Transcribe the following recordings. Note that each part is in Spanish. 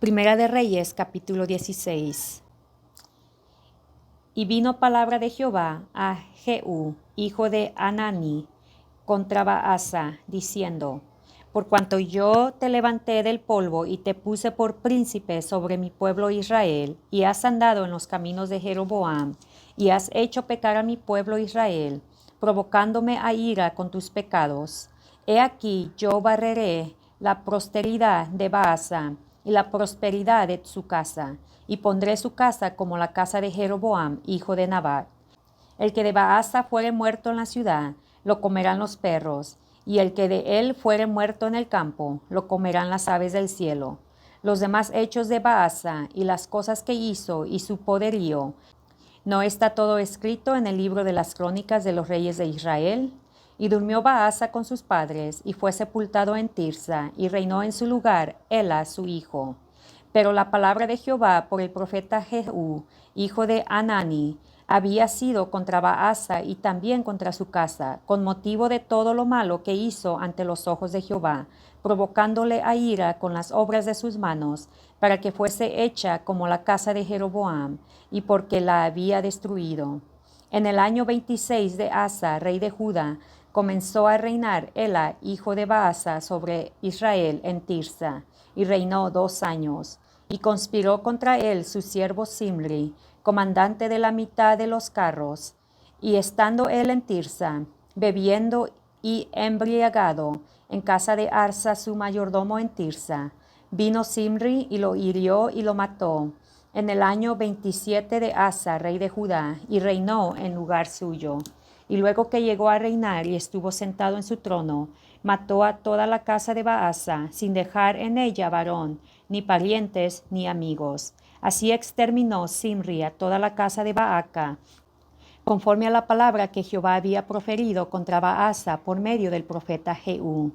Primera de Reyes, capítulo 16. Y vino palabra de Jehová a Jehú, hijo de Hanani, contra Baasa, diciendo: Por cuanto yo te levanté del polvo y te puse por príncipe sobre mi pueblo Israel, y has andado en los caminos de Jeroboam, y has hecho pecar a mi pueblo Israel, provocándome a ira con tus pecados, he aquí yo barreré la posteridad de Baasa y la prosperidad de su casa, y pondré su casa como la casa de Jeroboam, hijo de Nabat. El que de Baasa fuere muerto en la ciudad, lo comerán los perros, y el que de él fuere muerto en el campo, lo comerán las aves del cielo. Los demás hechos de Baasa y las cosas que hizo y su poderío, ¿no está todo escrito en el libro de las crónicas de los reyes de Israel? Y durmió Baasa con sus padres, y fue sepultado en Tirsa, y reinó en su lugar Ela su hijo. Pero la palabra de Jehová por el profeta Jehú, hijo de Hanani, había sido contra Baasa y también contra su casa, con motivo de todo lo malo que hizo ante los ojos de Jehová, provocándole a ira con las obras de sus manos, para que fuese hecha como la casa de Jeroboam, y porque la había destruido. En el año 26 de Asa, rey de Judá, comenzó a reinar Ela, hijo de Baasa, sobre Israel en Tirsa, y reinó 2 años. Y conspiró contra él su siervo Simri, comandante de la mitad de los carros. Y estando él en Tirsa, bebiendo y embriagado, en casa de Arsa su mayordomo en Tirsa, vino Simri y lo hirió y lo mató, en el año 27 de Asa, rey de Judá, y reinó en lugar suyo. Y luego que llegó a reinar y estuvo sentado en su trono, mató a toda la casa de Baasa, sin dejar en ella varón, ni parientes, ni amigos. Así exterminó Simri a toda la casa de Baaca, conforme a la palabra que Jehová había proferido contra Baasa por medio del profeta Jehú,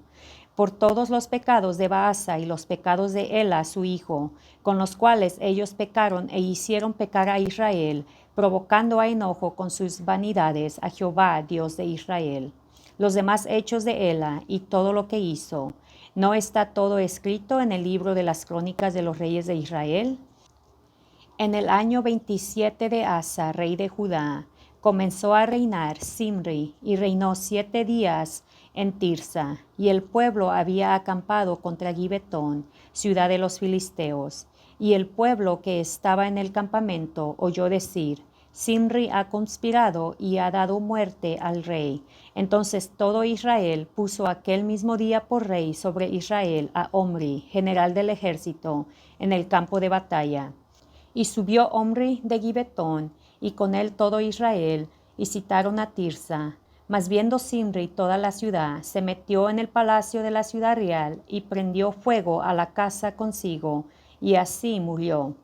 por todos los pecados de Baasa y los pecados de Ela su hijo, con los cuales ellos pecaron e hicieron pecar a Israel, provocando a enojo con sus vanidades a Jehová, Dios de Israel. Los demás hechos de Ela y todo lo que hizo, ¿no está todo escrito en el libro de las crónicas de los reyes de Israel? En el año 27 de Asa, rey de Judá, comenzó a reinar Simri, y reinó 7 días en Tirsa, y el pueblo había acampado contra Gibetón, ciudad de los filisteos. Y el pueblo que estaba en el campamento oyó decir: Simri ha conspirado y ha dado muerte al rey. Entonces todo Israel puso aquel mismo día por rey sobre Israel a Omri, general del ejército, en el campo de batalla. Y subió Omri de Gibetón, y con él todo Israel, y citaron a Tirsa. Mas viendo Simri toda la ciudad, se metió en el palacio de la ciudad real, y prendió fuego a la casa consigo, y así murió.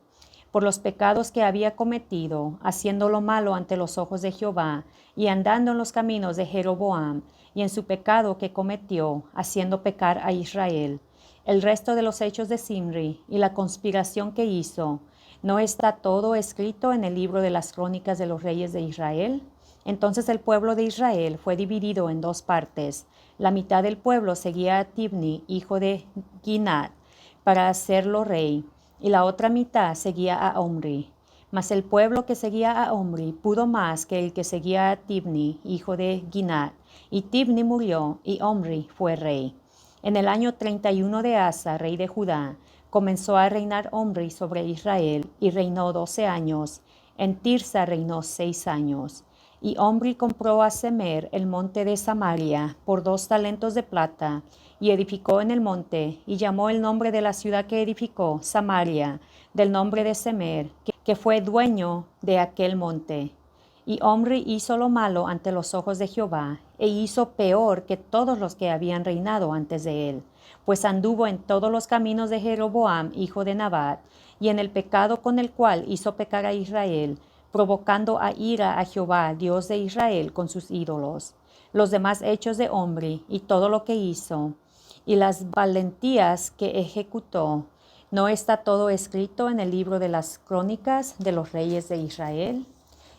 Por los pecados que había cometido, haciendo lo malo ante los ojos de Jehová, y andando en los caminos de Jeroboam, y en su pecado que cometió, haciendo pecar a Israel. El resto de los hechos de Simri, y la conspiración que hizo, ¿no está todo escrito en el libro de las crónicas de los reyes de Israel? Entonces el pueblo de Israel fue dividido en 2 partes. La mitad del pueblo seguía a Tibni, hijo de Ginat, para hacerlo rey, y la otra mitad seguía a Omri. Mas el pueblo que seguía a Omri pudo más que el que seguía a Tibni, hijo de Ginat, y Tibni murió, y Omri fue rey. En el año 31 de Asa, rey de Judá, comenzó a reinar Omri sobre Israel, y reinó 12 años. En Tirsa reinó 6 años. Y Omri compró a Semer el monte de Samaria por 2 talentos de plata, y edificó en el monte, y llamó el nombre de la ciudad que edificó Samaria, del nombre de Semer, que fue dueño de aquel monte. Y Omri hizo lo malo ante los ojos de Jehová, e hizo peor que todos los que habían reinado antes de él, pues anduvo en todos los caminos de Jeroboam, hijo de Nabat, y en el pecado con el cual hizo pecar a Israel, provocando a ira a Jehová, Dios de Israel, con sus ídolos. Los demás hechos de Omri, y todo lo que hizo, y las valentías que ejecutó, ¿no está todo escrito en el libro de las crónicas de los reyes de Israel?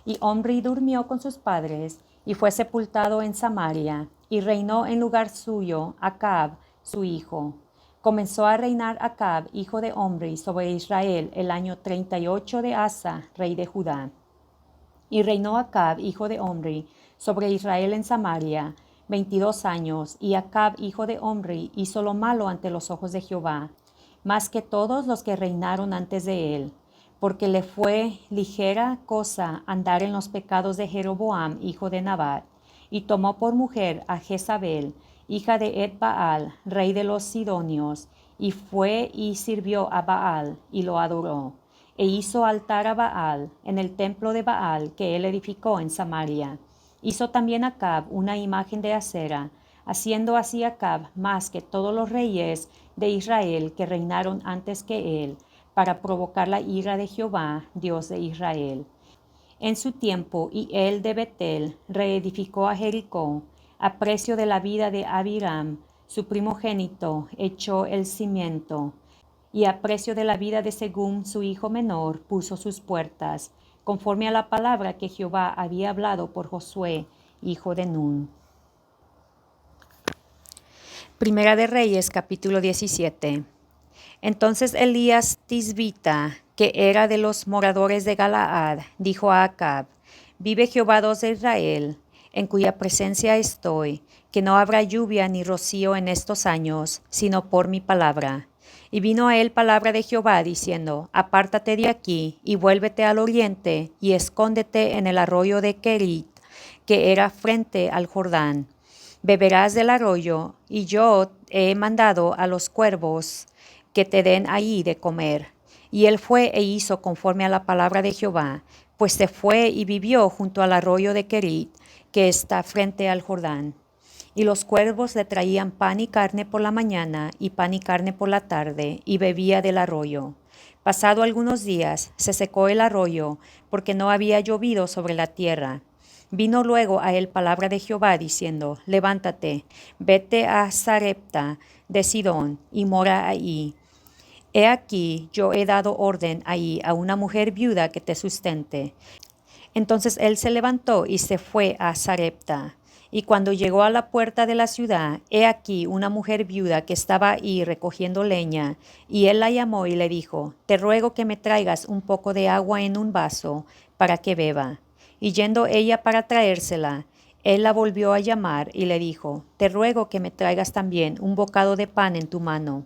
Y Omri durmió con sus padres, y fue sepultado en Samaria, y reinó en lugar suyo Acab, su hijo. Comenzó a reinar Acab, hijo de Omri, sobre Israel el año 38 de Asa, rey de Judá. Y reinó Acab, hijo de Omri, sobre Israel en Samaria 22 años, y Acab, hijo de Omri, hizo lo malo ante los ojos de Jehová, más que todos los que reinaron antes de él, porque le fue ligera cosa andar en los pecados de Jeroboam, hijo de Nabat, y tomó por mujer a Jezabel, hija de Ed-Baal, rey de los Sidonios, y fue y sirvió a Baal, y lo adoró, e hizo altar a Baal en el templo de Baal que él edificó en Samaria. Hizo también Acab una imagen de acera, haciendo así Acab más que todos los reyes de Israel que reinaron antes que él, para provocar la ira de Jehová, Dios de Israel. En su tiempo, y él de Betel reedificó a Jericó, a precio de la vida de Abiram, su primogénito, echó el cimiento, y a precio de la vida de Según, su hijo menor, puso sus puertas, conforme a la palabra que Jehová había hablado por Josué, hijo de Nun. Primera de Reyes, capítulo 17. Entonces Elías Tisbita, que era de los moradores de Galaad, dijo a Acab: Vive Jehová Dios de Israel, en cuya presencia estoy, que no habrá lluvia ni rocío en estos años, sino por mi palabra. Y vino a él palabra de Jehová, diciendo: Apártate de aquí, y vuélvete al oriente, y escóndete en el arroyo de Kerit, que era frente al Jordán. Beberás del arroyo, y yo he mandado a los cuervos que te den ahí de comer. Y él fue e hizo conforme a la palabra de Jehová, pues se fue y vivió junto al arroyo de Kerit, que está frente al Jordán. Y los cuervos le traían pan y carne por la mañana, y pan y carne por la tarde, y bebía del arroyo. Pasado algunos días, se secó el arroyo, porque no había llovido sobre la tierra. Vino luego a él palabra de Jehová, diciendo: Levántate, vete a Sarepta de Sidón, y mora ahí. He aquí, yo he dado orden ahí a una mujer viuda que te sustente. Entonces él se levantó y se fue a Sarepta. Y cuando llegó a la puerta de la ciudad, he aquí una mujer viuda que estaba ahí recogiendo leña, y él la llamó y le dijo: Te ruego que me traigas un poco de agua en un vaso, para que beba. Y yendo ella para traérsela, él la volvió a llamar y le dijo: Te ruego que me traigas también un bocado de pan en tu mano.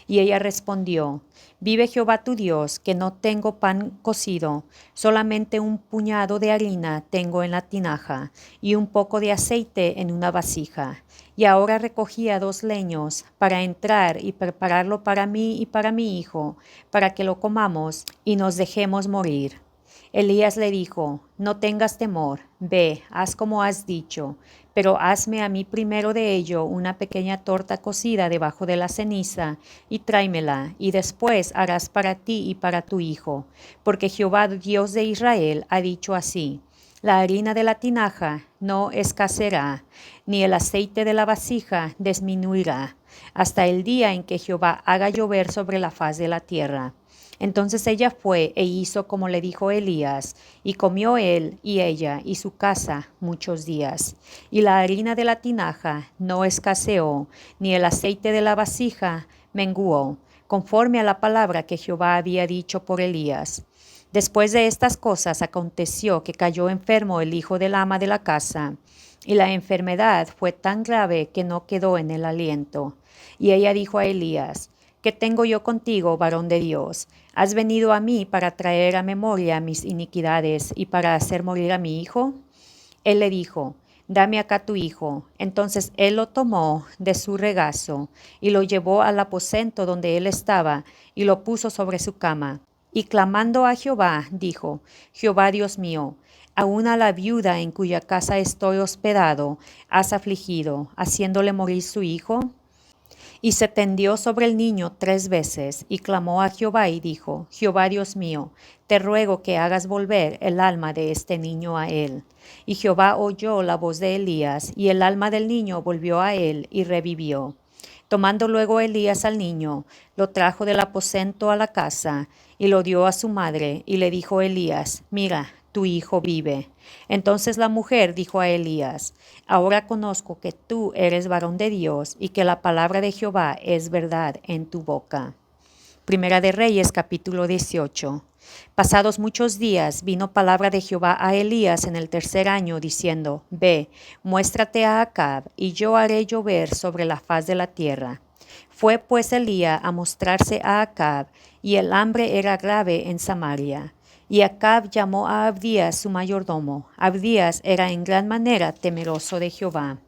Y ella respondió: Vive Jehová tu Dios, que no tengo pan cocido, solamente un puñado de harina tengo en la tinaja, y un poco de aceite en una vasija. Y ahora recogía 2 leños para entrar y prepararlo para mí y para mi hijo, para que lo comamos y nos dejemos morir. Elías le dijo: No tengas temor, ve, haz como has dicho, pero hazme a mí primero de ello una pequeña torta cocida debajo de la ceniza, y tráemela, y después harás para ti y para tu hijo, porque Jehová Dios de Israel ha dicho así: La harina de la tinaja no escaseará, ni el aceite de la vasija disminuirá, hasta el día en que Jehová haga llover sobre la faz de la tierra. Entonces ella fue e hizo como le dijo Elías, y comió él y ella y su casa muchos días. Y la harina de la tinaja no escaseó, ni el aceite de la vasija menguó, conforme a la palabra que Jehová había dicho por Elías. Después de estas cosas aconteció que cayó enfermo el hijo del ama de la casa, y la enfermedad fue tan grave que no quedó en el aliento. Y ella dijo a Elías: ¿Qué tengo yo contigo, varón de Dios? ¿Has venido a mí para traer a memoria mis iniquidades y para hacer morir a mi hijo? Él le dijo: Dame acá tu hijo. Entonces él lo tomó de su regazo y lo llevó al aposento donde él estaba y lo puso sobre su cama. Y clamando a Jehová, dijo: Jehová Dios mío, aun a la viuda en cuya casa estoy hospedado, has afligido, haciéndole morir su hijo. Y se tendió sobre el niño 3 veces, y clamó a Jehová y dijo: Jehová Dios mío, te ruego que hagas volver el alma de este niño a él. Y Jehová oyó la voz de Elías, y el alma del niño volvió a él, y revivió. Tomando luego Elías al niño, lo trajo del aposento a la casa, y lo dio a su madre, y le dijo Elías: Mira, tu hijo vive. Entonces la mujer dijo a Elías: ahora conozco que tú eres varón de Dios y que la palabra de Jehová es verdad en tu boca. Primera de Reyes, capítulo 18. Pasados muchos días, vino palabra de Jehová a Elías en el tercer año, diciendo: Ve, muéstrate a Acab, y yo haré llover sobre la faz de la tierra. Fue pues Elías a mostrarse a Acab, y el hambre era grave en Samaria. Y Acab llamó a Abdías su mayordomo. Abdías era en gran manera temeroso de Jehová,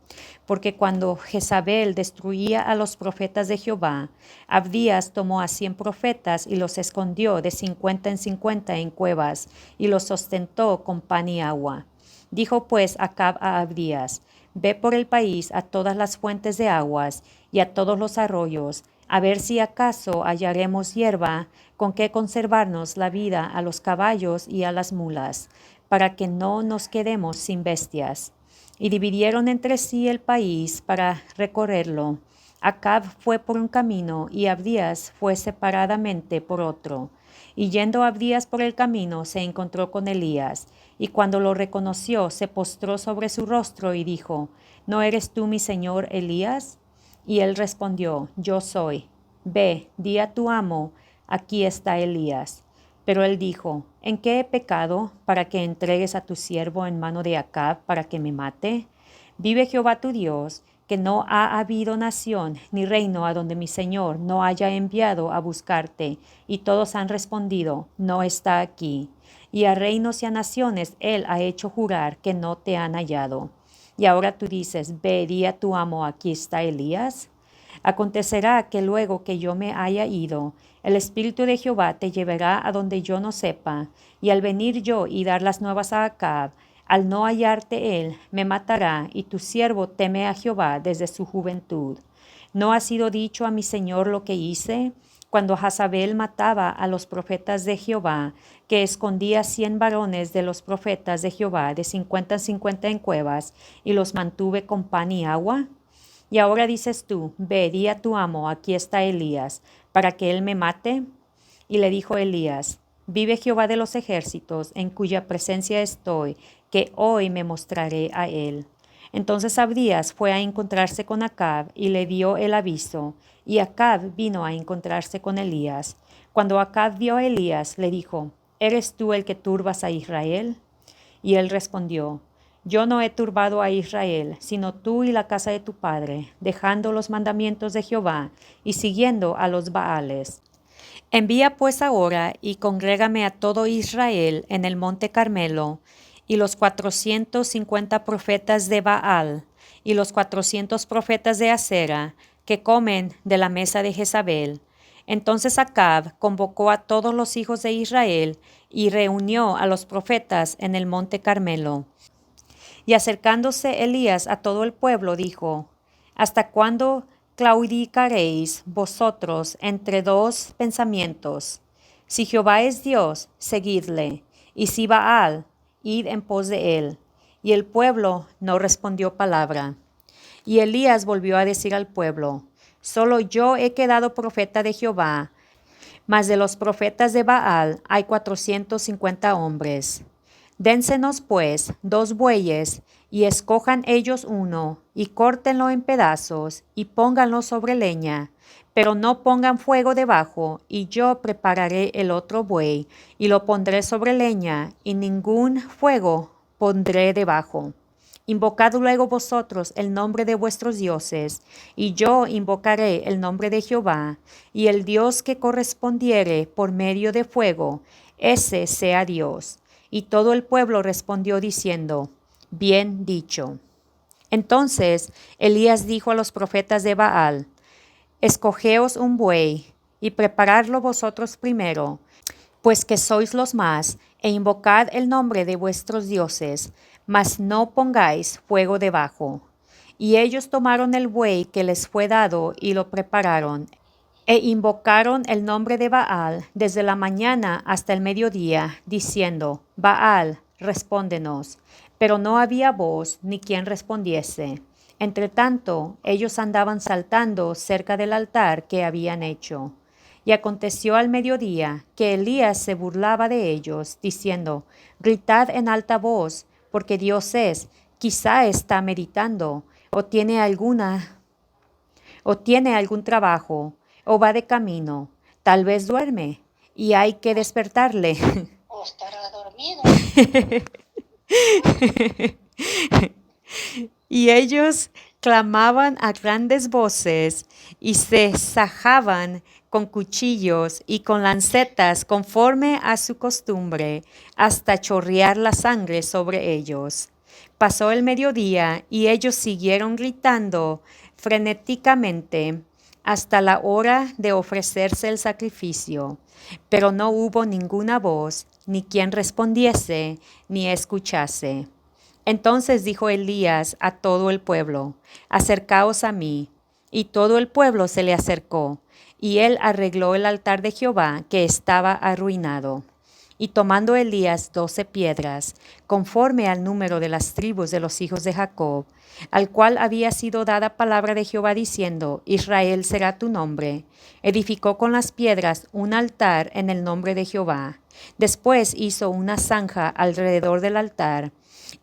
porque cuando Jezabel destruía a los profetas de Jehová, Abdías tomó a 100 profetas y los escondió de 50 en 50 en cuevas, y los sustentó con pan y agua. Dijo pues Acab a Abdías: Ve por el país a todas las fuentes de aguas y a todos los arroyos, a ver si acaso hallaremos hierba con que conservarnos la vida a los caballos y a las mulas, para que no nos quedemos sin bestias. Y dividieron entre sí el país para recorrerlo. Acab fue por un camino y Abdías fue separadamente por otro. Y yendo Abdías por el camino se encontró con Elías, y cuando lo reconoció se postró sobre su rostro y dijo: ¿No eres tú mi señor Elías? Y él respondió: Yo soy. Ve, di a tu amo: aquí está Elías. Pero él dijo: ¿En qué he pecado para que entregues a tu siervo en mano de Acab para que me mate? Vive Jehová tu Dios, que no ha habido nación ni reino a donde mi señor no haya enviado a buscarte. Y todos han respondido: no está aquí. Y a reinos y a naciones él ha hecho jurar que no te han hallado. Y ahora tú dices: ve, di a tu amo: aquí está Elías. Acontecerá que luego que yo me haya ido, el Espíritu de Jehová te llevará a donde yo no sepa, y al venir yo y dar las nuevas a Acab, al no hallarte él, me matará, y tu siervo teme a Jehová desde su juventud. ¿No ha sido dicho a mi señor lo que hice? Cuando Jezabel mataba a los profetas de Jehová, que escondía 100 varones de los profetas de Jehová de 50 en 50 en cuevas, y los mantuve con pan y agua. Y ahora dices tú: ve, di a tu amo: aquí está Elías, para que él me mate. Y le dijo Elías: vive Jehová de los ejércitos, en cuya presencia estoy, que hoy me mostraré a él. Entonces Abdías fue a encontrarse con Acab y le dio el aviso, y Acab vino a encontrarse con Elías. Cuando Acab vio a Elías, le dijo: ¿eres tú el que turbas a Israel? Y él respondió: yo no he turbado a Israel, sino tú y la casa de tu padre, dejando los mandamientos de Jehová y siguiendo a los Baales. Envía pues ahora y congrégame a todo Israel en el monte Carmelo, y los 450 profetas de Baal, y los 400 profetas de Asera, que comen de la mesa de Jezabel. Entonces Acab convocó a todos los hijos de Israel y reunió a los profetas en el monte Carmelo. Y acercándose Elías a todo el pueblo, dijo: ¿hasta cuándo claudicaréis vosotros entre dos pensamientos? Si Jehová es Dios, seguidle, y si Baal, id en pos de él. Y el pueblo no respondió palabra. Y Elías volvió a decir al pueblo: solo yo he quedado profeta de Jehová, mas de los profetas de Baal hay 450 hombres. Dénsenos pues 2 bueyes, y escojan ellos uno, y córtenlo en pedazos, y pónganlo sobre leña, pero no pongan fuego debajo, y yo prepararé el otro buey, y lo pondré sobre leña, y ningún fuego pondré debajo. Invocad luego vosotros el nombre de vuestros dioses, y yo invocaré el nombre de Jehová, y el Dios que correspondiere por medio de fuego, ese sea Dios. Y todo el pueblo respondió diciendo: bien dicho. Entonces Elías dijo a los profetas de Baal: escogeos un buey, y preparadlo vosotros primero, pues que sois los más, e invocad el nombre de vuestros dioses, mas no pongáis fuego debajo. Y ellos tomaron el buey que les fue dado y lo prepararon, e invocaron el nombre de Baal desde la mañana hasta el mediodía, diciendo: Baal, respóndenos. Pero no había voz ni quien respondiese. Entretanto, ellos andaban saltando cerca del altar que habían hecho. Y aconteció al mediodía que Elías se burlaba de ellos, diciendo: Gritad en alta voz, porque Dios es, quizá está meditando, o tiene algún trabajo, o va de camino, tal vez duerme, y hay que despertarle. O estará dormido. Y ellos clamaban a grandes voces y se sajaban con cuchillos y con lancetas conforme a su costumbre, hasta chorrear la sangre sobre ellos. Pasó el mediodía y ellos siguieron gritando frenéticamente hasta la hora de ofrecerse el sacrificio. Pero no hubo ninguna voz, ni quien respondiese, ni escuchase. Entonces dijo Elías a todo el pueblo: Acercaos a mí. Y todo el pueblo se le acercó, y él arregló el altar de Jehová, que estaba arruinado. Y tomando Elías 12 piedras, conforme al número de las tribus de los hijos de Jacob, al cual había sido dada palabra de Jehová diciendo: Israel será tu nombre, edificó con las piedras un altar en el nombre de Jehová. Después hizo una zanja alrededor del altar,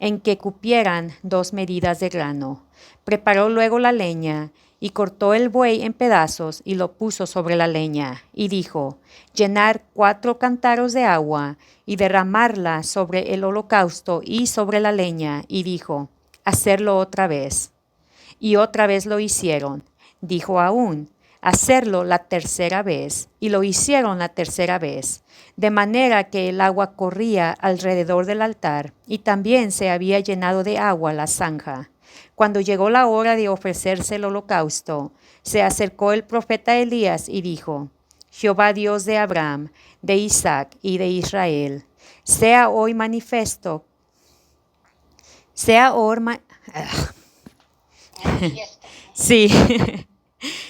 en que cupieran 2 medidas de grano. Preparó luego la leña, y cortó el buey en pedazos y lo puso sobre la leña, y dijo: Llenar 4 cántaros de agua, y derramarla sobre el holocausto y sobre la leña, y dijo: Hacerlo otra vez. Y otra vez lo hicieron. Dijo aún: Hacerlo la tercera vez, y lo hicieron la tercera vez, de manera que el agua corría alrededor del altar, y también se había llenado de agua la zanja. Cuando llegó la hora de ofrecerse el holocausto, se acercó el profeta Elías y dijo: Jehová Dios de Abraham, de Isaac y de Israel, sea hoy manifiesto, sea hoy Manifiesto. sí,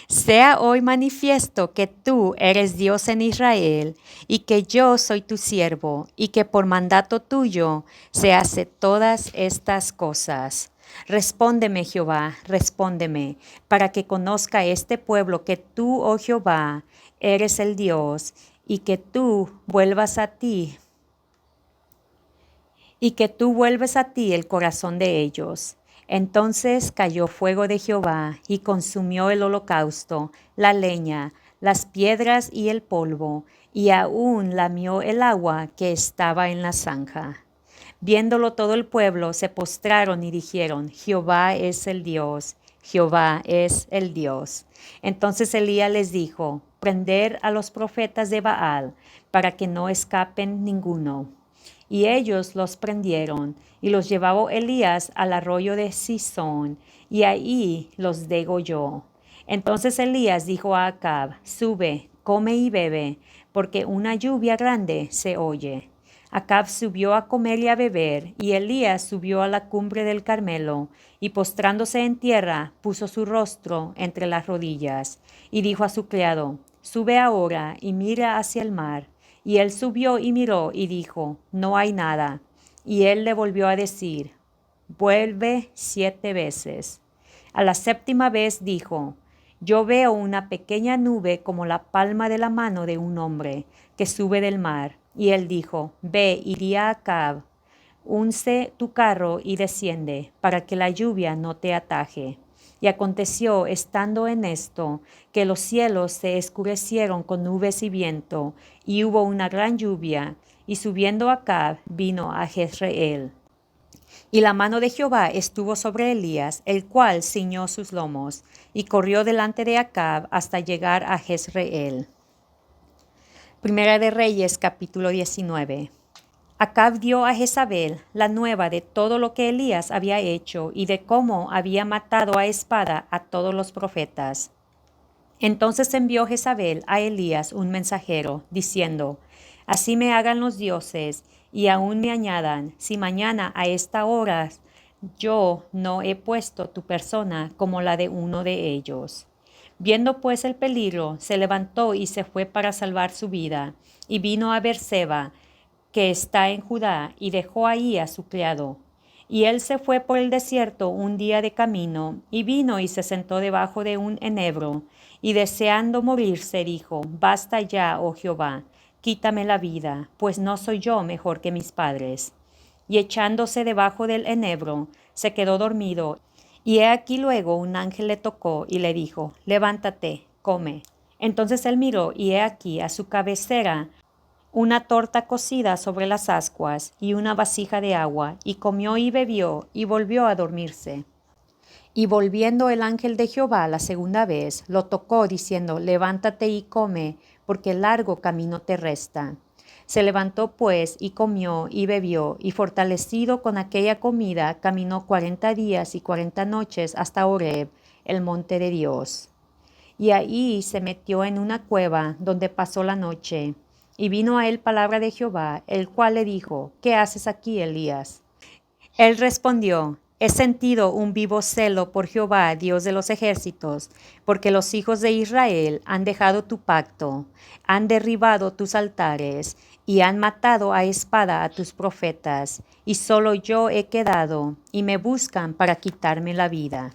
sea hoy manifiesto que tú eres Dios en Israel, y que yo soy tu siervo, y que por mandato tuyo se hace todas estas cosas. Respóndeme, Jehová, respóndeme, para que conozca este pueblo que tú, oh Jehová, eres el Dios, y que tú vuelves a ti el corazón de ellos. Entonces cayó fuego de Jehová y consumió el holocausto, la leña, las piedras y el polvo, y aún lamió el agua que estaba en la zanja. Viéndolo todo el pueblo, se postraron y dijeron: Jehová es el Dios, Jehová es el Dios. Entonces Elías les dijo: Prender a los profetas de Baal, para que no escapen ninguno. Y ellos los prendieron, y los llevó Elías al arroyo de Cisón, y ahí los degolló. Entonces Elías dijo a Acab: Sube, come y bebe, porque una lluvia grande se oye. Acab subió a comer y a beber, y Elías subió a la cumbre del Carmelo, y postrándose en tierra, puso su rostro entre las rodillas, y dijo a su criado: Sube ahora y mira hacia el mar. Y él subió y miró y dijo: No hay nada. Y él le volvió a decir: Vuelve 7 veces. A la 7ª vez dijo: Yo veo una pequeña nube como la palma de la mano de un hombre, que sube del mar. Y él dijo: Ve y di a Acab: Unce tu carro y desciende, para que la lluvia no te ataje. Y aconteció, estando en esto, que los cielos se escurecieron con nubes y viento, y hubo una gran lluvia, y subiendo Acab vino a Jezreel. Y la mano de Jehová estuvo sobre Elías, el cual ciñó sus lomos, y corrió delante de Acab hasta llegar a Jezreel. Primera de Reyes, capítulo 19. Acab dio a Jezabel la nueva de todo lo que Elías había hecho y de cómo había matado a espada a todos los profetas. Entonces envió Jezabel a Elías un mensajero, diciendo: Así me hagan los dioses, y aún me añadan, si mañana a esta hora yo no he puesto tu persona como la de uno de ellos. Viendo pues el peligro, se levantó y se fue para salvar su vida, y vino a Beerseba, que está en Judá, y dejó ahí a su criado. Y él se fue por el desierto un día de camino, y vino y se sentó debajo de un enebro, y deseando morirse dijo, basta ya, oh Jehová, quítame la vida, pues no soy yo mejor que mis padres. Y echándose debajo del enebro, se quedó dormido. Y he aquí luego un ángel le tocó y le dijo, levántate, come. Entonces él miró y he aquí a su cabecera una torta cocida sobre las ascuas y una vasija de agua, y comió y bebió y volvió a dormirse. Y volviendo el ángel de Jehová la segunda vez, lo tocó diciendo, levántate y come, porque largo camino te resta. Se levantó pues y comió y bebió, y fortalecido con aquella comida, caminó 40 días y 40 noches hasta Horeb, el monte de Dios. Y ahí se metió en una cueva, donde pasó la noche. Y vino a él palabra de Jehová, el cual le dijo, ¿qué haces aquí, Elías? Él respondió, he sentido un vivo celo por Jehová, Dios de los ejércitos, porque los hijos de Israel han dejado tu pacto, han derribado tus altares, y han matado a espada a tus profetas, y solo yo he quedado, y me buscan para quitarme la vida.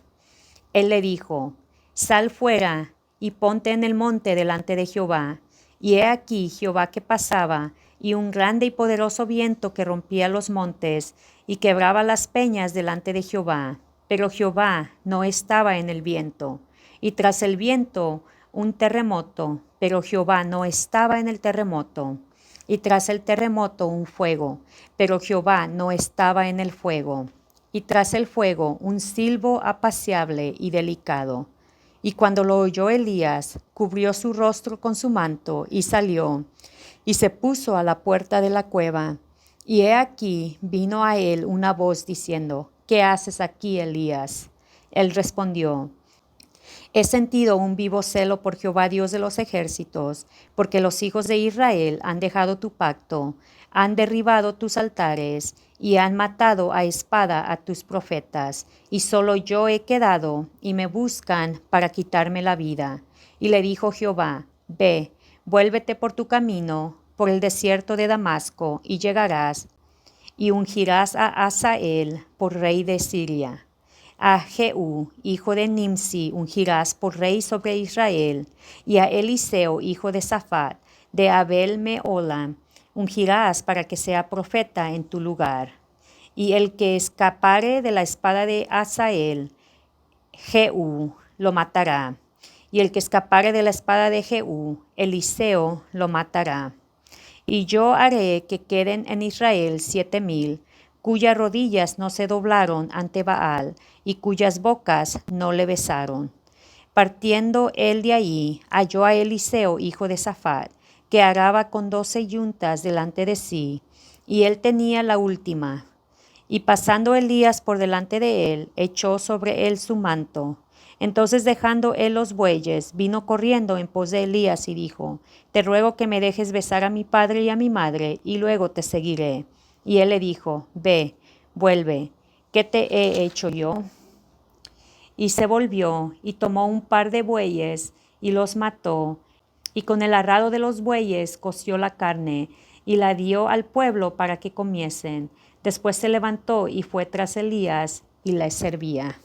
Él le dijo, sal fuera, y ponte en el monte delante de Jehová. Y he aquí Jehová que pasaba, y un grande y poderoso viento que rompía los montes, y quebraba las peñas delante de Jehová. Pero Jehová no estaba en el viento. Y tras el viento un terremoto, pero Jehová no estaba en el terremoto. Y tras el terremoto un fuego, pero Jehová no estaba en el fuego. Y tras el fuego un silbo apacible y delicado. Y cuando lo oyó Elías, cubrió su rostro con su manto y salió, y se puso a la puerta de la cueva. Y he aquí vino a él una voz diciendo, ¿qué haces aquí, Elías? Él respondió, he sentido un vivo celo por Jehová Dios de los ejércitos, porque los hijos de Israel han dejado tu pacto, han derribado tus altares, y han matado a espada a tus profetas, y solo yo he quedado, y me buscan para quitarme la vida. Y le dijo Jehová, ve, vuélvete por tu camino, por el desierto de Damasco, y llegarás, y ungirás a Hazael por rey de Siria. A Jehú, hijo de Nimsi, ungirás por rey sobre Israel, y a Eliseo, hijo de Safat, de Abel Mehola, ungirás para que sea profeta en tu lugar. Y el que escapare de la espada de Hazael, Jehú lo matará. Y el que escapare de la espada de Jehú, Eliseo lo matará. Y yo haré que queden en Israel 7,000, cuyas rodillas no se doblaron ante Baal, y cuyas bocas no le besaron. Partiendo él de ahí, halló a Eliseo, hijo de Safat, que araba con 12 yuntas delante de sí, y él tenía la última. Y pasando Elías por delante de él, echó sobre él su manto. Entonces dejando él los bueyes, vino corriendo en pos de Elías y dijo, te ruego que me dejes besar a mi padre y a mi madre, y luego te seguiré. Y él le dijo, ve, vuelve, ¿qué te he hecho yo? Y se volvió, y tomó un par de bueyes, y los mató, y con el arado de los bueyes coció la carne, y la dio al pueblo para que comiesen. Después se levantó y fue tras Elías, y le servía.